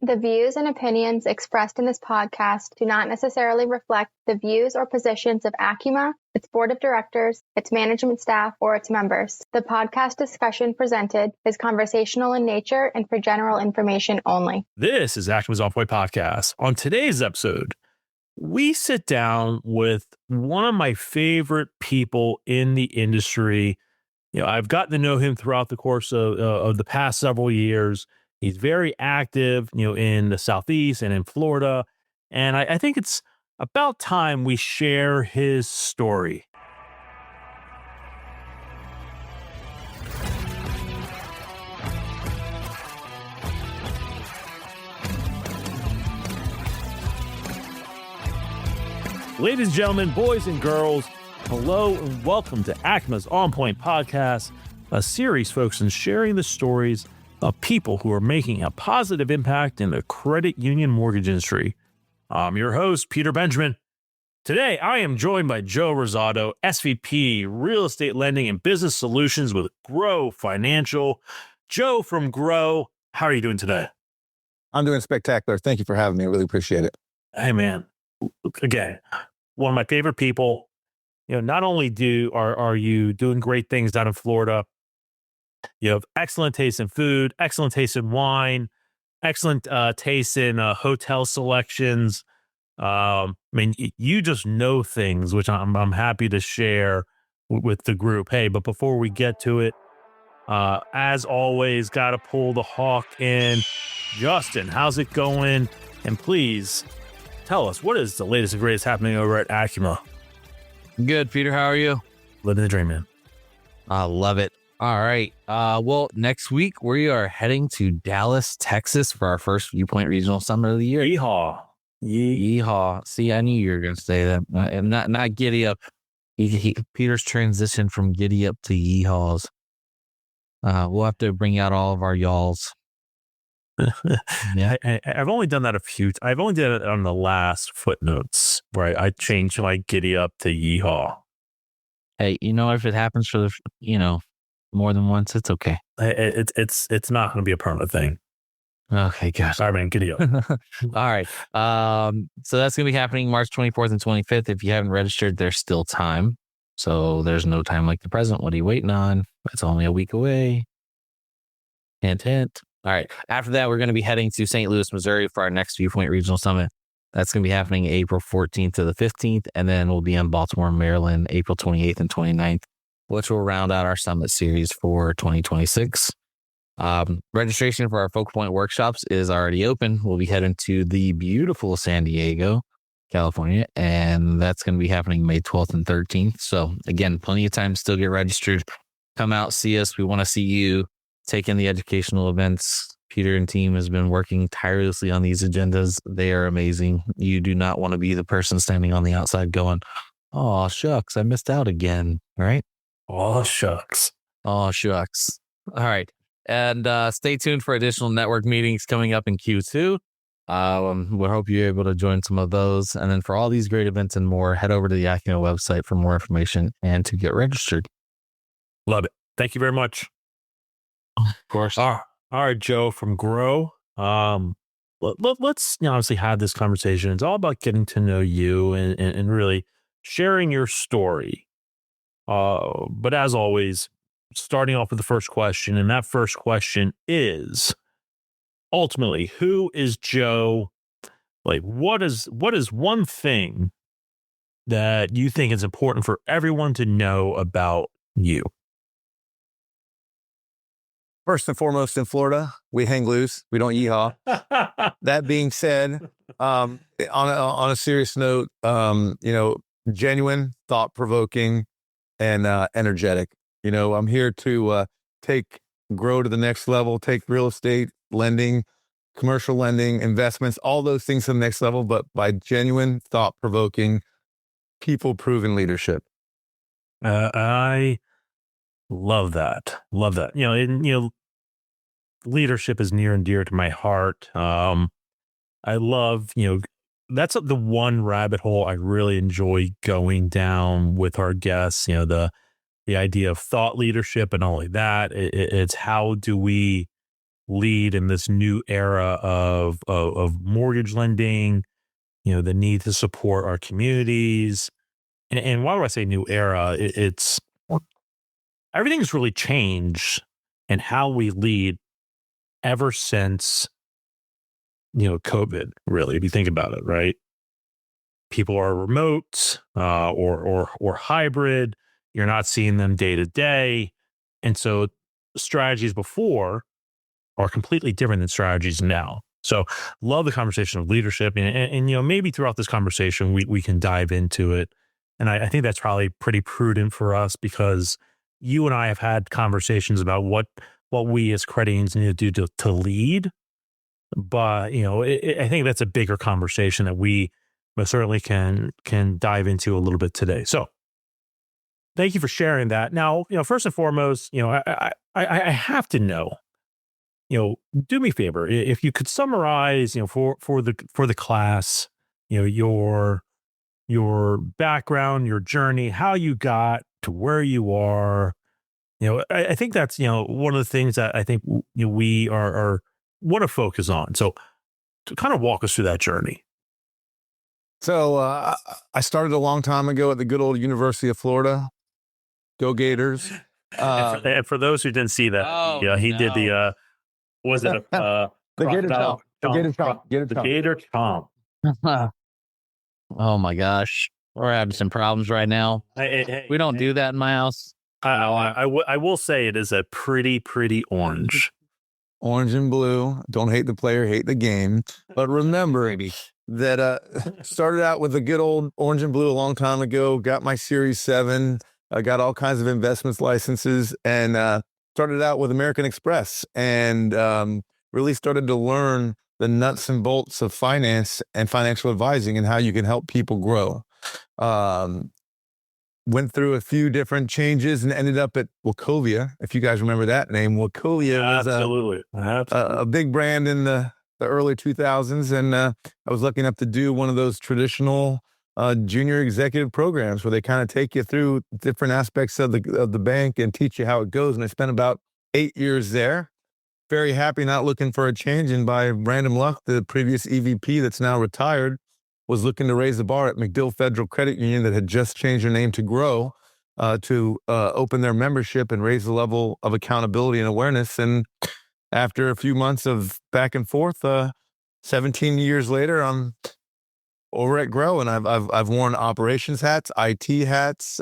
The views and opinions expressed in this podcast do not necessarily reflect the views or positions of Acuma, its board of directors, its management staff, or its members. The podcast discussion presented is conversational in nature and for general information only. This is Acuma's On Point Podcast. On today's episode, we sit down with one of my favorite people in the industry. I've gotten to know him throughout the course of the past several years. He's very active, in the Southeast and in Florida. And I think it's about time we share his story. Ladies and gentlemen, boys and girls, hello and welcome to Acuma's On Point Podcast, a series focused on sharing the stories of people who are making a positive impact in the credit union mortgage industry. I'm your host, Peter Benjamin. Today, I am joined by Joe Rosado, SVP, Real Estate Lending and Business Solutions with Grow Financial. Joe from Grow, how are you doing today? I'm doing spectacular. Thank you for having me. I really appreciate it. Hey, man. Again, one of my favorite people. Not only are you doing great things down in Florida, you have excellent taste in food, excellent taste in wine, excellent taste in hotel selections. You just know things, which I'm happy to share with the group. Hey, but before we get to it, as always, got to pull the hawk in. Justin, how's it going? And please tell us, what is the latest and greatest happening over at Acuma? Good, Peter. How are you? Living the dream, man. I love it. All right. Well, next week we are heading to Dallas, Texas for our first Viewpoint Regional Summit of the year. Yeehaw. Yeehaw. See, I knew you were going to say that. And not giddy up. Peter's transition from giddy up to yeehaws. We'll have to bring out all of our y'alls. Yeah, I've only done that a few. I've only done it on the last footnotes where I changed my giddy up to yeehaw. Hey, if it happens for more than once, it's okay. It's not going to be a permanent thing. Okay, good. All right, man, giddy up. All right. So that's going to be happening March 24th and 25th. If you haven't registered, there's still time. So there's no time like the present. What are you waiting on? It's only a week away. Hint, hint. All right. After that, we're going to be heading to St. Louis, Missouri for our next Viewpoint Regional Summit. That's going to be happening April 14th to the 15th. And then we'll be in Baltimore, Maryland, April 28th and 29th, which will round out our summit series for 2026. Registration for our Focal Point workshops is already open. We'll be heading to the beautiful San Diego, California, and that's going to be happening May 12th and 13th. So again, plenty of time to still get registered. Come out, see us. We want to see you. Take in the educational events. Peter and team has been working tirelessly on these agendas. They are amazing. You do not want to be the person standing on the outside going, "Oh, shucks, I missed out again." All right? Oh, shucks. Oh, shucks. All right. And stay tuned for additional network meetings coming up in Q2. We hope you're able to join some of those. And then for all these great events and more, head over to the Acuma website for more information and to get registered. Love it. Thank you very much. Of course. All right, Joe from Grow. Let's obviously have this conversation. It's all about getting to know you and really sharing your story. But as always, starting off with the first question, and that first question is ultimately, who is Joe? Like, what is one thing that you think is important for everyone to know about you? First and foremost, in Florida, we hang loose. We don't yeehaw. That being said, on a serious note, genuine, thought-provoking, and energetic. I'm here to take Grow to the next level, take real estate lending, commercial lending, investments, all those things to the next level, but by genuine, thought-provoking, people-proven leadership. I love that. Love that. Leadership is near and dear to my heart. I love, that's the one rabbit hole I really enjoy going down with our guests, the idea of thought leadership, and not only that, it's how do we lead in this new era of mortgage lending, the need to support our communities. And why do I say new era? It's everything's really changed in how we lead ever since, COVID, really, if you think about it, right? People are remote or hybrid. You're not seeing them day to day. And so strategies before are completely different than strategies now. So love the conversation of leadership. And maybe throughout this conversation, we can dive into it. And I think that's probably pretty prudent for us because you and I have had conversations about what we as credit unions need to do to lead. But, I think that's a bigger conversation that we most certainly can dive into a little bit today. So thank you for sharing that. Now, first and foremost, I have to know, do me a favor, if you could summarize, for the class, your background, your journey, how you got to where you are. I think that's, one of the things that I think we are want to focus on. So to kind of walk us through that journey. So I started a long time ago at the good old University of Florida. Go Gators. And for those who didn't see that, he did the, was it the Gator Chomp. The Gator Chomp. Oh my gosh. We're having some problems right now. We don't do that in my house. I will say it is a pretty orange. Orange and blue. Don't hate the player, hate the game. But remember that started out with the good old orange and blue a long time ago. Got my Series 7. I got all kinds of investments licenses and started out with American Express and really started to learn the nuts and bolts of finance and financial advising and how you can help people grow. Went through a few different changes and ended up at Wachovia, if you guys remember that name. Wachovia was a big brand in the early 2000s. And I was lucky enough to do one of those traditional junior executive programs where they kind of take you through different aspects of the bank and teach you how it goes. And I spent about 8 years there. Very happy, not looking for a change. And by random luck, the previous EVP that's now retired was looking to raise the bar at McDill Federal Credit Union that had just changed their name to Grow to open their membership and raise the level of accountability and awareness. And after a few months of back and forth, 17 years later, I'm over at Grow, and I've worn operations hats, IT hats,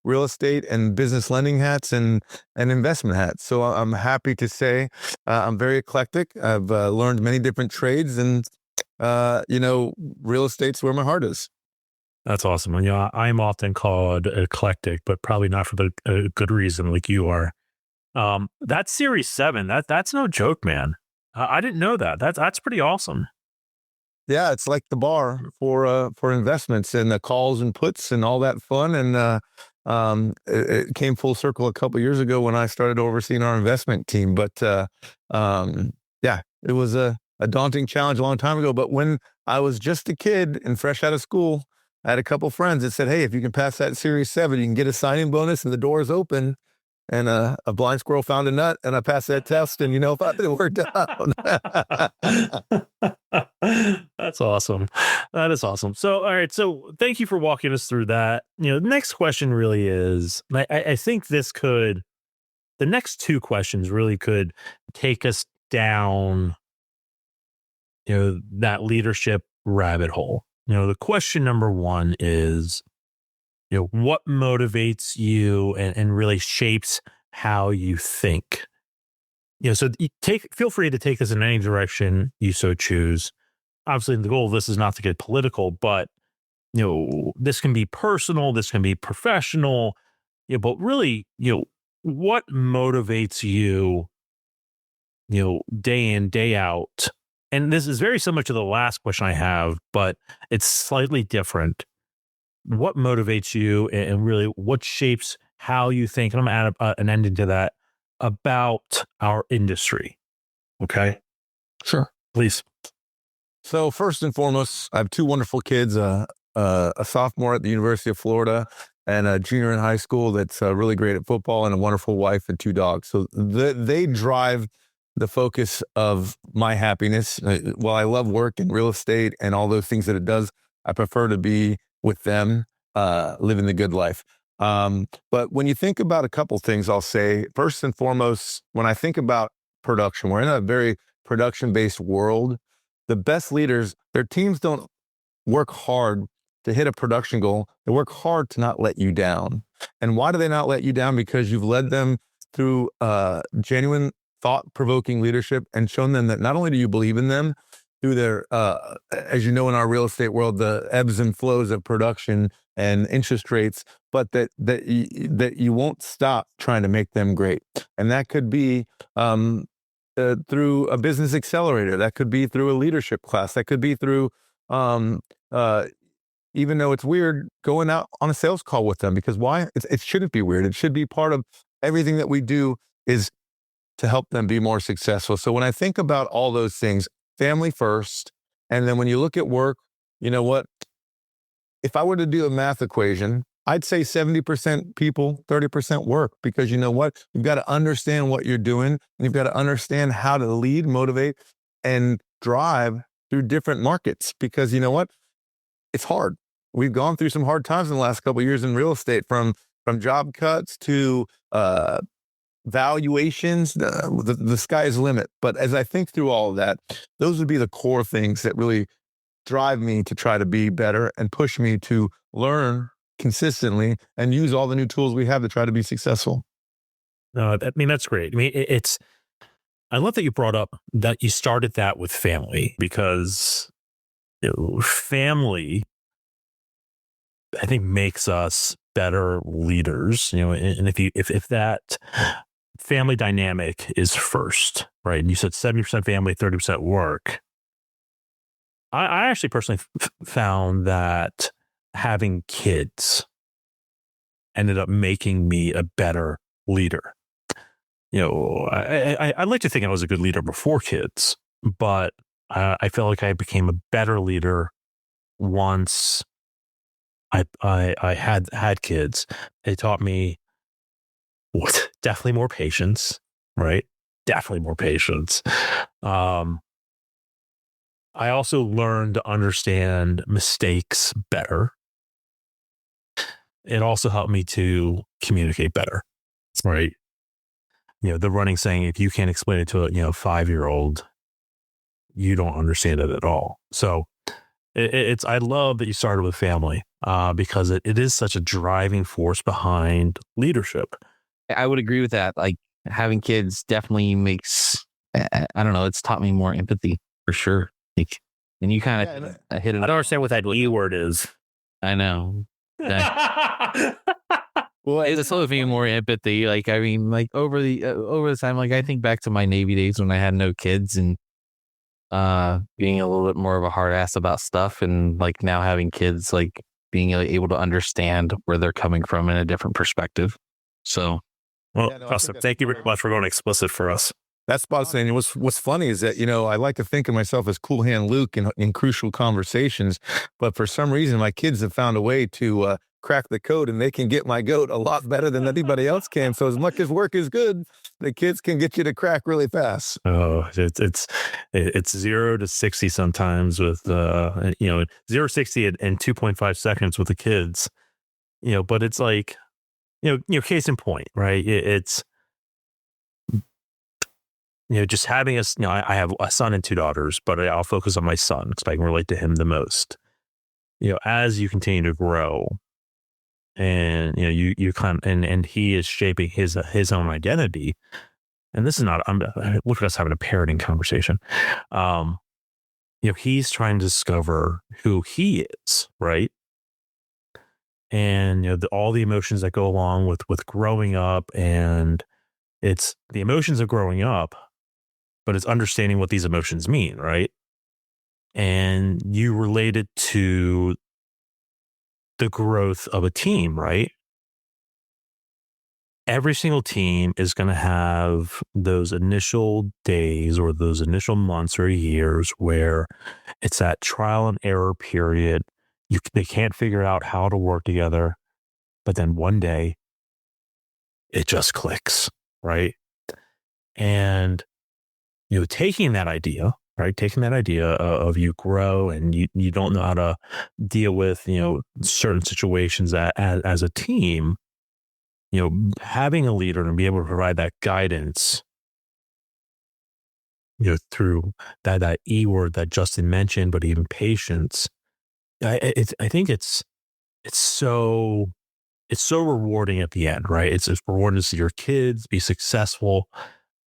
real estate and business lending hats, and investment hats. So I'm happy to say I'm very eclectic. I've learned many different trades, and real estate's where my heart is. That's awesome. And, I'm often called eclectic, but probably not for the good reason like you are. That Series 7, that's no joke, man. I didn't know that. That's pretty awesome. Yeah, it's like the bar for investments and the calls and puts and all that fun. And it came full circle a couple of years ago when I started overseeing our investment team. But it was a daunting challenge a long time ago. But when I was just a kid and fresh out of school, I had a couple of friends that said, "Hey, if you can pass that Series 7, you can get a signing bonus and the door is open." And a blind squirrel found a nut, and I passed that test, and it worked out. That's awesome. That is awesome. So, all right. So thank you for walking us through that. The next question really is, I think the next two questions really could take us down, that leadership rabbit hole. The question number one is, what motivates you and really shapes how you think? So feel free to take this in any direction you so choose. Obviously, the goal of this is not to get political, but this can be personal, this can be professional. But really, what motivates you? Day in, day out. And this is very similar to the last question I have, but it's slightly different. What motivates you and really what shapes how you think? And I'm going to add an ending to that about our industry. Okay. Sure. Please. So first and foremost, I have two wonderful kids, a sophomore at the University of Florida and a junior in high school that's really great at football, and a wonderful wife and two dogs. So they drive the focus of my happiness. While I love work and real estate and all those things that it does, I prefer to be with them, living the good life. But when you think about a couple things, I'll say, first and foremost, when I think about production, we're in a very production-based world. The best leaders, their teams don't work hard to hit a production goal. They work hard to not let you down. And why do they not let you down? Because you've led them through genuine thought-provoking leadership and shown them that not only do you believe in them through their, as you know, in our real estate world, the ebbs and flows of production and interest rates, but that you won't stop trying to make them great. And that could be through a business accelerator. That could be through a leadership class. That could be through, even though it's weird, going out on a sales call with them. Because why? It shouldn't be weird. It should be part of everything that we do, is to help them be more successful. So when I think about all those things, family first, and then when you look at work, you know what? If I were to do a math equation, I'd say 70% people, 30% work, because you know what? You've got to understand what you're doing, and you've got to understand how to lead, motivate, and drive through different markets, because you know what? It's hard. We've gone through some hard times in the last couple of years in real estate, from job cuts to valuations. The sky is the limit. But as I think through all of that, those would be the core things that really drive me to try to be better and push me to learn consistently and use all the new tools we have to try to be successful. No, I mean, that's great. I mean, I love that you brought up that you started that with family, because family, I think, makes us better leaders, and if that family dynamic is first, right? And you said 70% family, 30% work. I actually personally found that having kids ended up making me a better leader. I like to think I was a good leader before kids, but I feel like I became a better leader once I had kids. It taught me definitely more patience, right? Definitely more patience. I also learned to understand mistakes better. It also helped me to communicate better, right? The running saying, if you can't explain it to a 5-year-old, you don't understand it at all. So I love that you started with family, because it is such a driving force behind leadership. I would agree with that. Like, having kids definitely makes, I don't know, it's taught me more empathy for sure. Like, and you kind of hit it. I don't understand what that E word is. I know. Well, it's taught me more empathy. Like, I mean, like over the time, like I think back to my Navy days when I had no kids, and being a little bit more of a hard ass about stuff, and like now having kids, like being able to understand where they're coming from in a different perspective. So, awesome. Thank you very much for going explicit for us. That's about saying. What's funny is that, I like to think of myself as Cool Hand Luke in crucial conversations, but for some reason, my kids have found a way to crack the code, and they can get my goat a lot better than anybody else can. So as much as work is good, the kids can get you to crack really fast. Oh, it's 0 to 60 sometimes with 0 to 60 in 2.5 seconds with the kids. But it's like, case in point, right? It's just having I have a son and 2 daughters, but I'll focus on my son because I can relate to him the most. As you continue to grow, and you kind of, and he is shaping his own identity. And this is not, look at us having a parenting conversation. He's trying to discover who he is, right? And all the emotions that go along with growing up, and it's the emotions of growing up, but it's understanding what these emotions mean, right? And you relate it to the growth of a team, right? Every single team is going to have those initial days or those initial months or years where it's that trial and error period. They can't figure out how to work together, but then one day it just clicks, right? And taking that idea, right? Taking that idea of you grow and you don't know how to deal with, certain situations as a team, having a leader and be able to provide that guidance, through that E word that Justin mentioned, but even patience. I think it's so rewarding at the end, right? It's rewarding to see your kids be successful,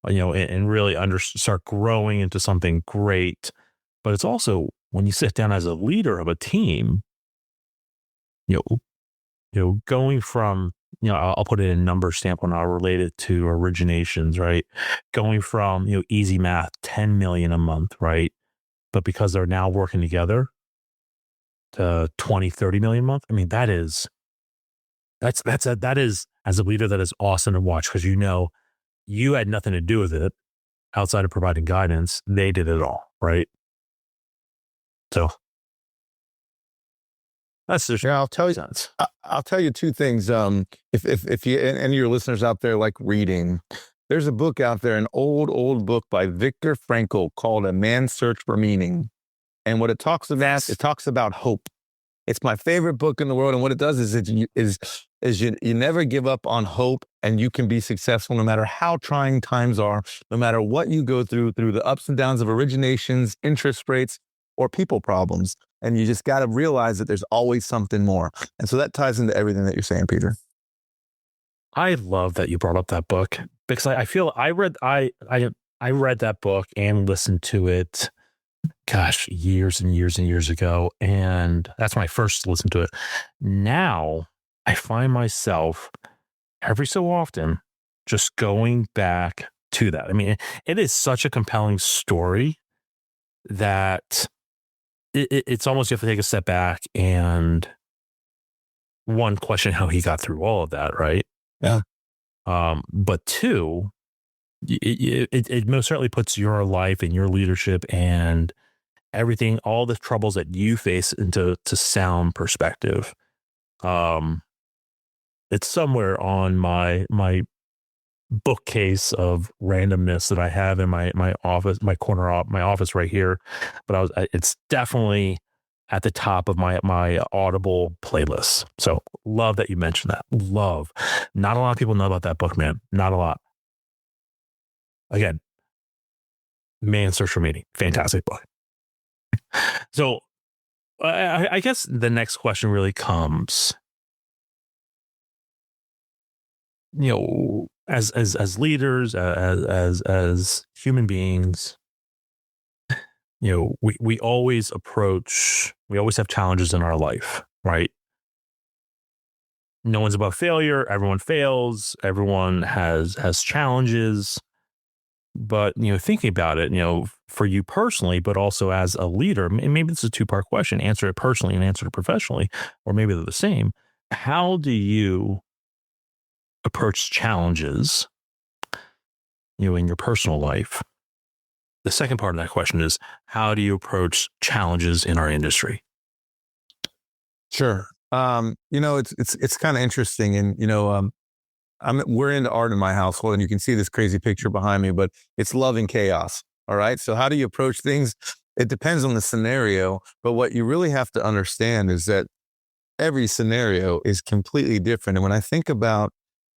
and really start growing into something great. But it's also when you sit down as a leader of a team, going from, I'll put it in a number stamp when I'll relate it to originations, right? Going from, easy math, 10 million a month, right? But because they're now working together to 20, 30 million a month. I mean, that is, as a leader, that is awesome to watch because, you had nothing to do with it outside of providing guidance. They did it all, right? So that's just, I'll tell you. I'll tell you two things. If you and your listeners out there like reading, there's a book out there, an old book by Viktor Frankl called A Man's Search for Meaning, and what it talks about hope. It's my favorite book in the world, and what it does is you never give up on hope, and you can be successful no matter how trying times are, no matter what you go through the ups and downs of originations, interest rates, or people problems. And you just got to realize that there's always something more. And so that ties into everything that you're saying, Peter. I love that you brought up that book because I feel I read that book and listened to it, gosh, years and years and years ago. And that's when I first listened to it. Now I find myself every so often just going back to that. I mean, it is such a compelling story that it's almost, you have to take a step back and one, question how he got through all of that, right? Yeah. But two, it most certainly puts your life and your leadership and everything, all the troubles that you face into sound perspective. It's somewhere on my bookcase of randomness that I have in my office, my office right here. But it's definitely at the top of my Audible playlist. So love that you mentioned that. Love. Not a lot of people know about that book, man. Not a lot. Again, Man's Search for Meaning. Fantastic book. So I guess the next question really comes, as leaders, as human beings, we always have challenges in our life, right? No one's above failure. Everyone fails. Everyone has challenges. But, thinking about it, for you personally, but also as a leader, maybe it's a two-part question, answer it personally and answer it professionally, or maybe they're the same. How do you approach challenges, in your personal life? The second part of that question is, how do you approach challenges in our industry? Sure. It's kind of interesting. And, we're into art in my household, and you can see this crazy picture behind me, but it's love and chaos. All right. So how do you approach things? It depends on the scenario, but what you really have to understand is that every scenario is completely different. And when I think about,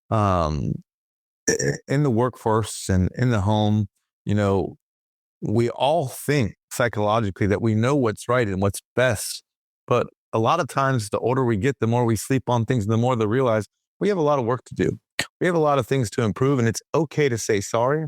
in the workforce and in the home, we all think psychologically that we know what's right and what's best. But a lot of times, the older we get, the more we sleep on things, the more they realize we have a lot of work to do. We have a lot of things to improve, and it's okay to say sorry.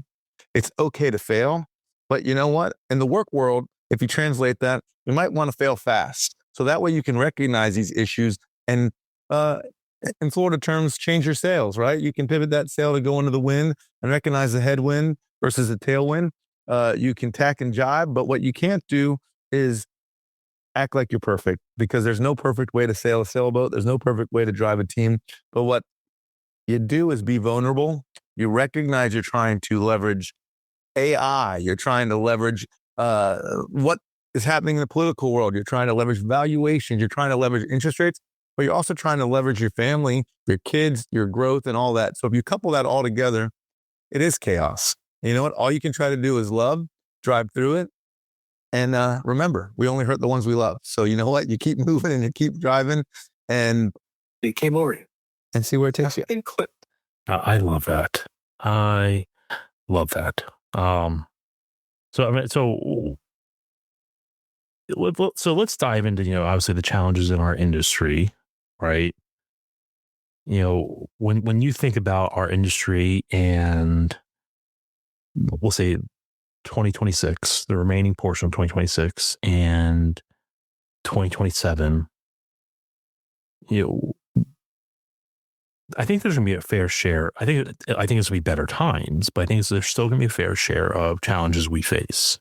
It's okay to fail. But you know what? In the work world, if you translate that, you might want to fail fast. So that way you can recognize these issues and, in Florida terms, change your sails, right? You can pivot that sail to go into the wind and recognize the headwind versus the tailwind. You can tack and jibe, but what you can't do is act like you're perfect, because there's no perfect way to sail a sailboat. There's no perfect way to drive a team. But what you do is be vulnerable. You recognize you're trying to leverage AI. You're trying to leverage what is happening in the political world. You're trying to leverage valuations. You're trying to leverage interest rates, but you're also trying to leverage your family, your kids, your growth, and all that. So if you couple that all together, it is chaos. You know what? All you can try to do is love, drive through it. And remember, we only hurt the ones we love. So you know what? You keep moving and you keep driving and It came over you. And see where it takes you. I love that. I love that. So let's dive into, obviously the challenges in our industry, right? When you think about our industry and we'll say 2026, the remaining portion of 2026 and 2027, I think there's going to be a fair share. I think it's going to be better times, but I think there's still going to be a fair share of challenges we face.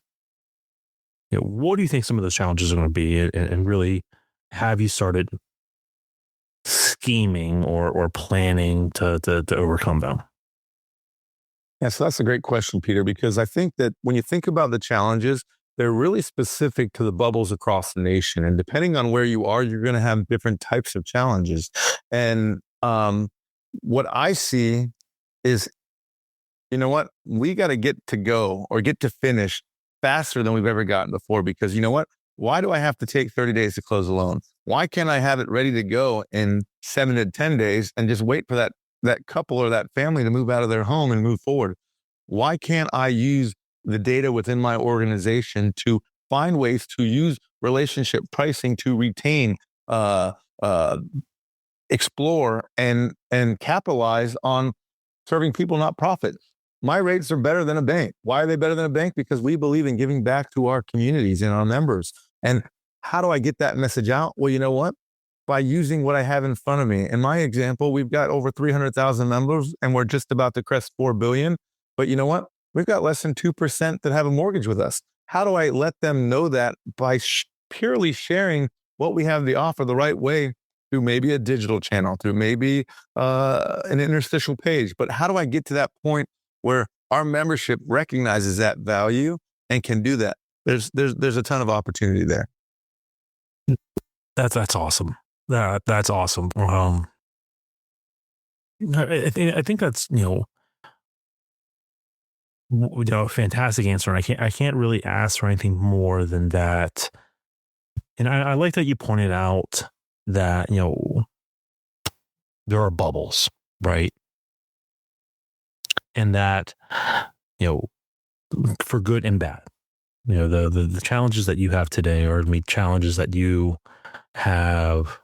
What do you think some of those challenges are going to be, and really have you started scheming or planning to overcome them? Yeah, so that's a great question, Peter, because I think that when you think about the challenges, they're really specific to the bubbles across the nation. And depending on where you are, you're going to have different types of challenges. And what I see is, you know what? We got to get to finish faster than we've ever gotten before, because you know what? Why do I have to take 30 days to close a loan? Why can't I have it ready to go in 7 to 10 days and just wait for that couple or that family to move out of their home and move forward? Why can't I use the data within my organization to find ways to use relationship pricing to retain, explore, and capitalize on serving people, not profit? My rates are better than a bank. Why are they better than a bank? Because we believe in giving back to our communities and our members. And how do I get that message out? Well, you know what? By using what I have in front of me. In my example, we've got over 300,000 members and we're just about to crest 4 billion. But you know what? We've got less than 2% that have a mortgage with us. How do I let them know that? By purely sharing what we have to offer the right way, through maybe a digital channel, through maybe an interstitial page. But how do I get to that point where our membership recognizes that value and can do that? There's a ton of opportunity there. That's awesome. That's awesome. I think that's a fantastic answer. And I can't really ask for anything more than that. And I like that you pointed out that there are bubbles, right? And that for good and bad, the challenges that you have today are going to be challenges that you have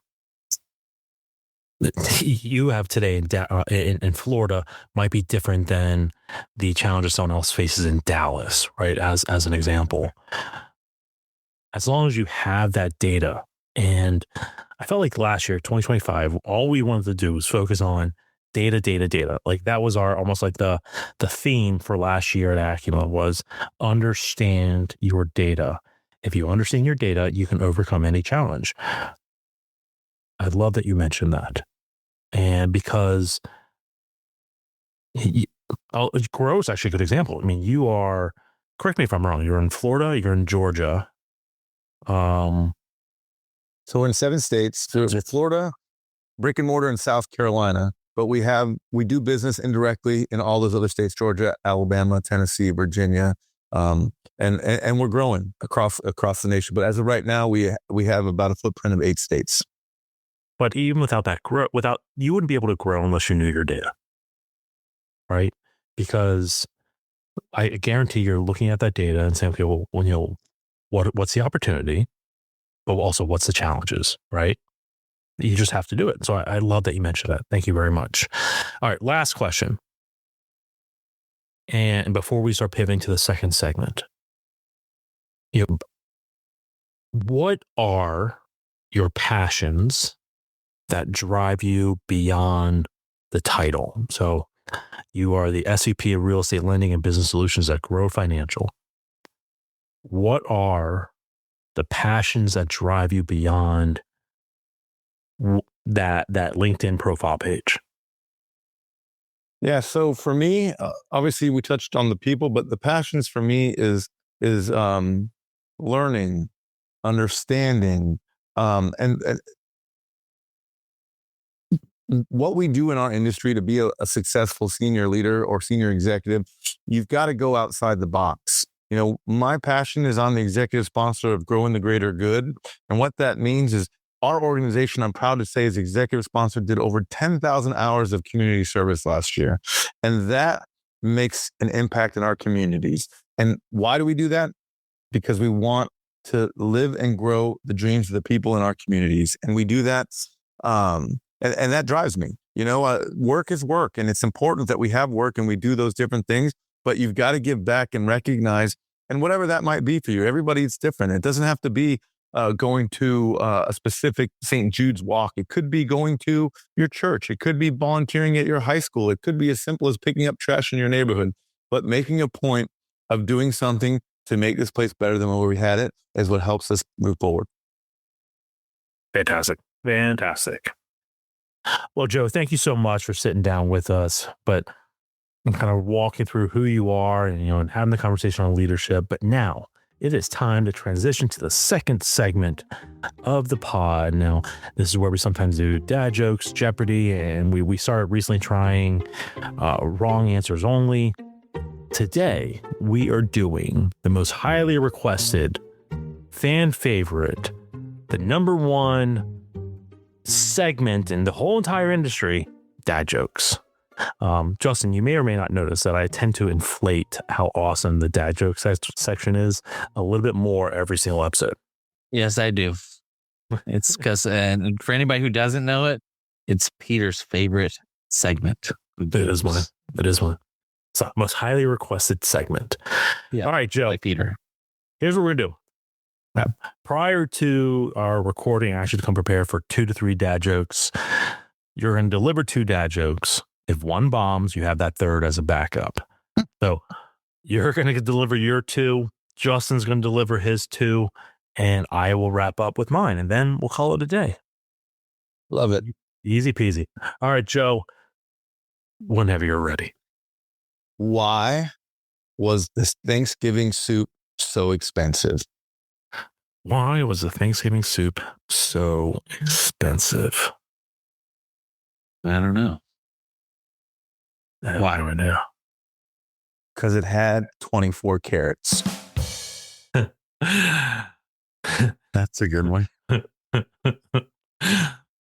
today in Florida might be different than the challenges someone else faces in Dallas, right? As an example, as long as you have that data. And I felt like last year, 2025, all we wanted to do was focus on data. Like that was almost like the theme for last year at Acuma was understand your data. If you understand your data, you can overcome any challenge. I love that you mentioned that. And because Grow is actually a good example. I mean, you are, correct me if I'm wrong, you're in Florida, you're in Georgia. So we're in 7 states. So there's Florida, brick and mortar in South Carolina, but we do business indirectly in all those other states: Georgia, Alabama, Tennessee, Virginia, and we're growing across the nation. But as of right now, we have about a footprint of 8 states. But even without that you wouldn't be able to grow unless you knew your data, right? Because I guarantee you're looking at that data and saying, okay, well, what's the opportunity, but also what's the challenges, right? You just have to do it. So I love that you mentioned that. Thank you very much. All right, last question. And before we start pivoting to the second segment, what are your passions that drive you beyond the title? So you are the SVP of Real Estate Lending and Business Solutions at Grow Financial. What are the passions that drive you beyond that LinkedIn profile page? Yeah. So for me, obviously we touched on the people, but the passions for me is learning, understanding, and what we do in our industry to be a successful senior leader or senior executive, you've got to go outside the box. My passion is on the executive sponsor of growing the greater good. And what that means is our organization, I'm proud to say, is executive sponsor, did over 10,000 hours of community service last year. And that makes an impact in our communities. And why do we do that? Because we want to live and grow the dreams of the people in our communities. And we do that. And that drives me. Work is work, and it's important that we have work and we do those different things, but you've got to give back and recognize, and whatever that might be for you. Everybody's different. It doesn't have to be going to a specific St. Jude's walk. It could be going to your church. It could be volunteering at your high school. It could be as simple as picking up trash in your neighborhood, but making a point of doing something to make this place better than where we had it is what helps us move forward. Fantastic. Well, Joe, thank you so much for sitting down with us, but I'm kind of walking through who you are and having the conversation on leadership. But now it is time to transition to the second segment of the pod. Now, this is where we sometimes do dad jokes, Jeopardy, and we started recently trying wrong answers only. Today, we are doing the most highly requested, fan favorite, the number one segment in the whole entire industry, dad jokes. Justin, you may or may not notice that I tend to inflate how awesome the dad joke section is a little bit more every single episode. Yes, I do. It's because, and for anybody who doesn't know it, it's Peter's favorite segment. It is one. It's the most highly requested segment. Yeah. All right, Joe. Like Peter. Here's what we're going to do. Prior to our recording, I should come prepared for 2 to 3 dad jokes. You're going to deliver 2 dad jokes. If one bombs, you have that third as a backup. So you're going to deliver your 2. Justin's going to deliver his 2. And I will wrap up with mine. And then we'll call it a day. Love it. Easy peasy. All right, Joe. Whenever you're ready. Why was this Thanksgiving soup so expensive? Why was the Thanksgiving soup so expensive? I don't know. Why do I know? Because it had 24 carats. That's a good one. That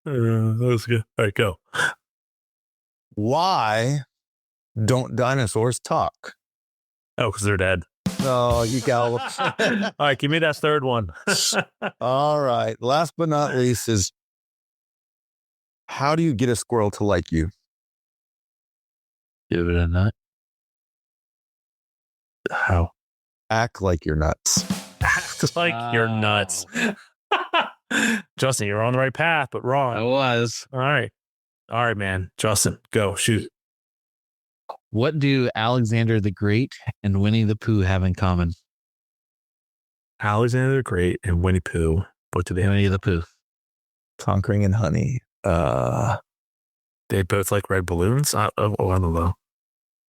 was good. All right, go. Why don't dinosaurs talk? Oh, because they're dead. Oh, you got. All right, give me that third one. All right. Last but not least is, how do you get a squirrel to like you? Give it a nut. How? Act like you're nuts. Act like you're nuts. Justin, you're on the right path, but wrong. I was. All right, man. Justin, go shoot. What do Alexander the Great and Winnie the Pooh have in common? Alexander the Great and Winnie Pooh. What do they have? Winnie the Pooh. Conquering and honey. They both like red balloons. I don't know.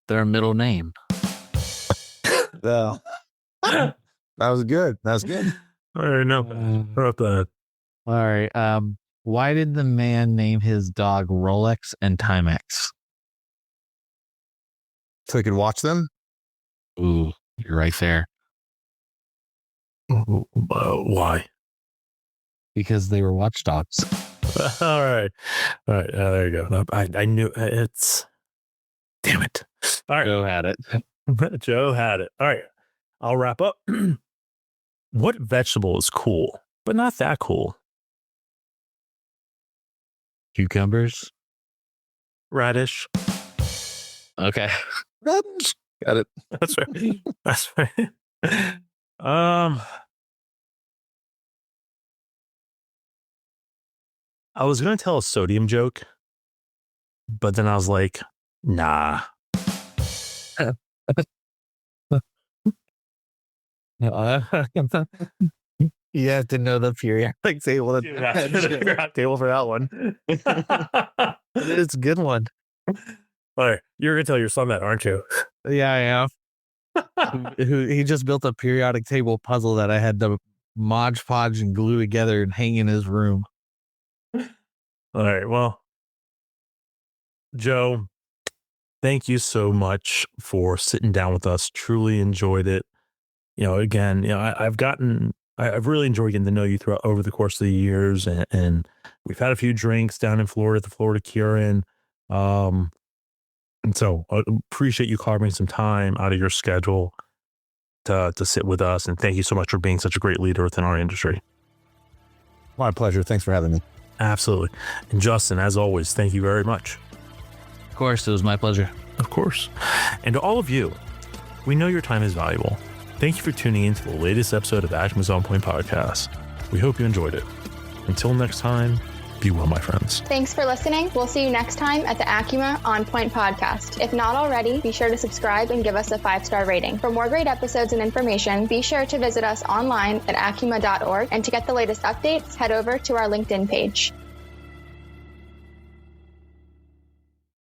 Their middle name. That was good. That was good. I don't know. What about that? All right. Why did the man name his dog Rolex and Timex? So I could watch them? Ooh, you're right there. Why? Because they were watchdogs. All right. There you go. I knew it's. Damn it. All right. Joe had it. Joe had it. All right. I'll wrap up. What vegetable is cool, but not that cool? Cucumbers. Radish. Okay. Got it. That's right. That's right. I was going to tell a sodium joke, but then I was like, nah. You have to know the periodic table. Table for that one. It's a good one. All right, you're going to tell your son that, aren't you? Yeah, I am. He just built a periodic table puzzle that I had to Mod Podge and glue together and hang in his room. All right, well, Joe, thank you so much for sitting down with us. Truly enjoyed it. Again, I've really enjoyed getting to know you over the course of the years, and we've had a few drinks down in Florida at the Florida Curin. And so I appreciate you carving some time out of your schedule to sit with us. And thank you so much for being such a great leader within our industry. My pleasure. Thanks for having me. Absolutely. And Justin, as always, thank you very much. Of course, it was my pleasure. Of course. And to all of you, we know your time is valuable. Thank you for tuning in to the latest episode of Acuma's On Point Podcast. We hope you enjoyed it. Until next time, be well, my friends. Thanks for listening. We'll see you next time at the Acuma On Point Podcast. If not already, be sure to subscribe and give us a 5-star rating. For more great episodes and information, be sure to visit us online at acuma.org. And to get the latest updates, head over to our LinkedIn page.